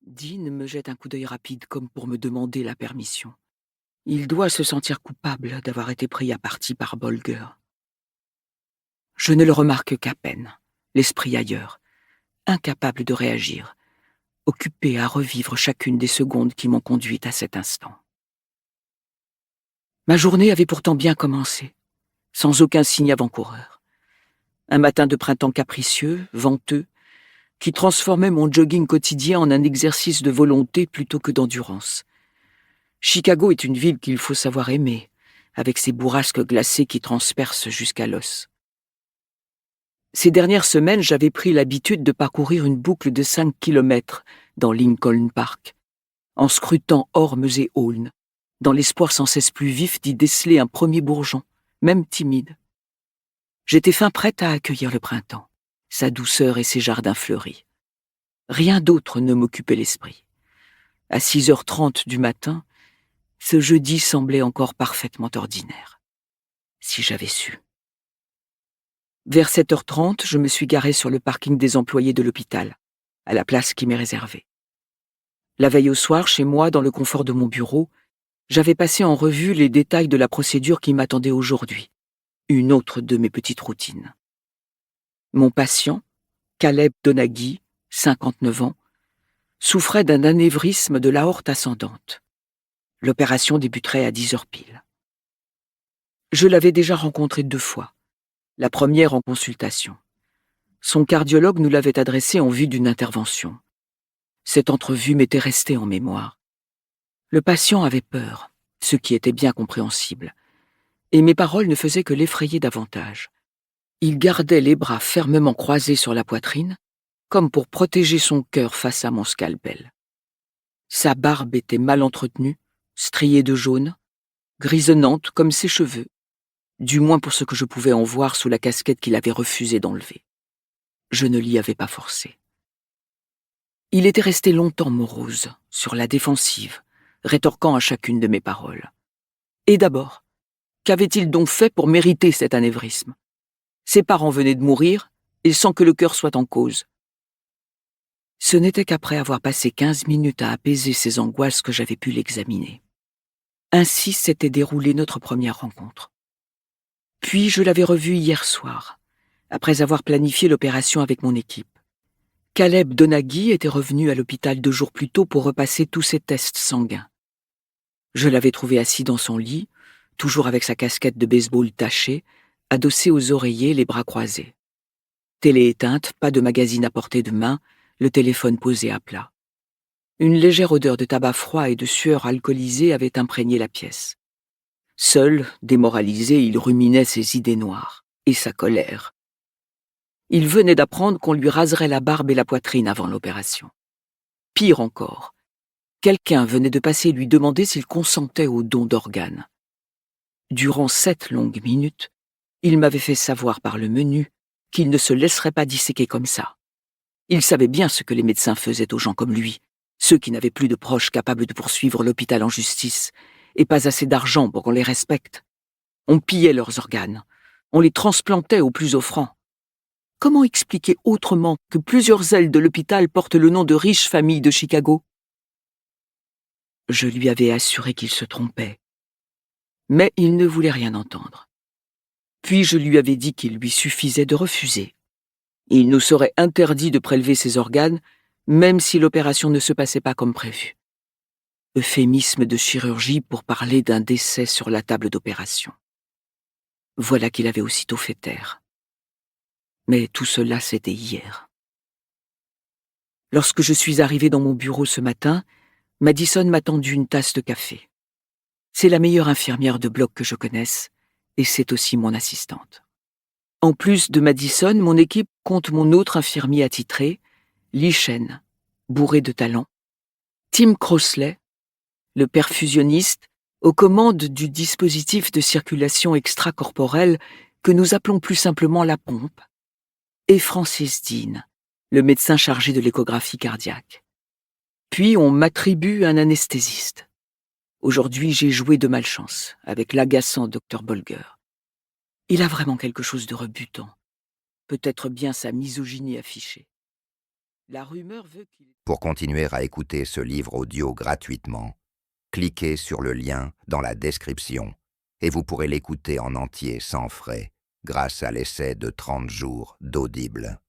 Dean me jette un coup d'œil rapide comme pour me demander la permission. Il doit se sentir coupable d'avoir été pris à partie par Bolger. Je ne le remarque qu'à peine, l'esprit ailleurs, incapable de réagir, occupé à revivre chacune des secondes qui m'ont conduite à cet instant. Ma journée avait pourtant bien commencé, sans aucun signe avant-coureur. Un matin de printemps capricieux, venteux, qui transformait mon jogging quotidien en un exercice de volonté plutôt que d'endurance. Chicago est une ville qu'il faut savoir aimer, avec ses bourrasques glacées qui transpercent jusqu'à l'os. Ces dernières semaines, j'avais pris l'habitude de parcourir une boucle de 5 kilomètres dans Lincoln Park, en scrutant ormes et aulnes, dans l'espoir sans cesse plus vif d'y déceler un premier bourgeon, même timide. J'étais fin prête à accueillir le printemps, sa douceur et ses jardins fleuris. Rien d'autre ne m'occupait l'esprit. À 6h30 du matin, ce jeudi semblait encore parfaitement ordinaire. Si j'avais su. Vers 7h30, je me suis garé sur le parking des employés de l'hôpital, à la place qui m'est réservée. La veille au soir, chez moi, dans le confort de mon bureau, j'avais passé en revue les détails de la procédure qui m'attendait aujourd'hui, une autre de mes petites routines. Mon patient, Caleb Donaghy, 59 ans, souffrait d'un anévrisme de l'aorte ascendante. L'opération débuterait à 10h pile. Je l'avais déjà rencontré 2 fois, la première en consultation. Son cardiologue nous l'avait adressé en vue d'une intervention. Cette entrevue m'était restée en mémoire. Le patient avait peur, ce qui était bien compréhensible, et mes paroles ne faisaient que l'effrayer davantage. Il gardait les bras fermement croisés sur la poitrine, comme pour protéger son cœur face à mon scalpel. Sa barbe était mal entretenue, striée de jaune, grisonnante comme ses cheveux, du moins pour ce que je pouvais en voir sous la casquette qu'il avait refusé d'enlever. Je ne l'y avais pas forcé. Il était resté longtemps morose, sur la défensive, rétorquant à chacune de mes paroles. Et d'abord, qu'avait-il donc fait pour mériter cet anévrisme? Ses parents venaient de mourir, et sans que le cœur soit en cause. Ce n'était qu'après avoir passé 15 minutes à apaiser ses angoisses que j'avais pu l'examiner. Ainsi s'était déroulée notre première rencontre. Puis je l'avais revu hier soir, après avoir planifié l'opération avec mon équipe. Caleb Donaghy était revenu à l'hôpital 2 jours plus tôt pour repasser tous ses tests sanguins. Je l'avais trouvé assis dans son lit, toujours avec sa casquette de baseball tachée, adossé aux oreillers, les bras croisés. Télé éteinte, pas de magazine à portée de main, le téléphone posé à plat. Une légère odeur de tabac froid et de sueur alcoolisée avait imprégné la pièce. Seul, démoralisé, il ruminait ses idées noires et sa colère. Il venait d'apprendre qu'on lui raserait la barbe et la poitrine avant l'opération. Pire encore, quelqu'un venait de passer lui demander s'il consentait au don d'organes. Durant 7 longues minutes, il m'avait fait savoir par le menu qu'il ne se laisserait pas disséquer comme ça. Il savait bien ce que les médecins faisaient aux gens comme lui, ceux qui n'avaient plus de proches capables de poursuivre l'hôpital en justice, et pas assez d'argent pour qu'on les respecte. On pillait leurs organes, on les transplantait aux plus offrants. Comment expliquer autrement que plusieurs ailes de l'hôpital portent le nom de riches familles de Chicago? Je lui avais assuré qu'il se trompait, mais il ne voulait rien entendre. Puis je lui avais dit qu'il lui suffisait de refuser. Il nous serait interdit de prélever ses organes, même si l'opération ne se passait pas comme prévu. Euphémisme de chirurgie pour parler d'un décès sur la table d'opération. Voilà qu'il avait aussitôt fait taire. Mais tout cela, c'était hier. Lorsque je suis arrivé dans mon bureau ce matin, Madison m'a tendu une tasse de café. C'est la meilleure infirmière de bloc que je connaisse, et c'est aussi mon assistante. En plus de Madison, mon équipe compte mon autre infirmier attitré, Lee Shen, bourré de talent, Tim Crossley, le perfusionniste, aux commandes du dispositif de circulation extracorporelle que nous appelons plus simplement la pompe, et Francis Dean, le médecin chargé de l'échographie cardiaque. Puis on m'attribue un anesthésiste. Aujourd'hui, j'ai joué de malchance avec l'agaçant Dr Bolger. Il a vraiment quelque chose de rebutant, peut-être bien sa misogynie affichée. La rumeur veut qu'il... Pour continuer à écouter ce livre audio gratuitement, cliquez sur le lien dans la description et vous pourrez l'écouter en entier sans frais grâce à l'essai de 30 jours d'Audible.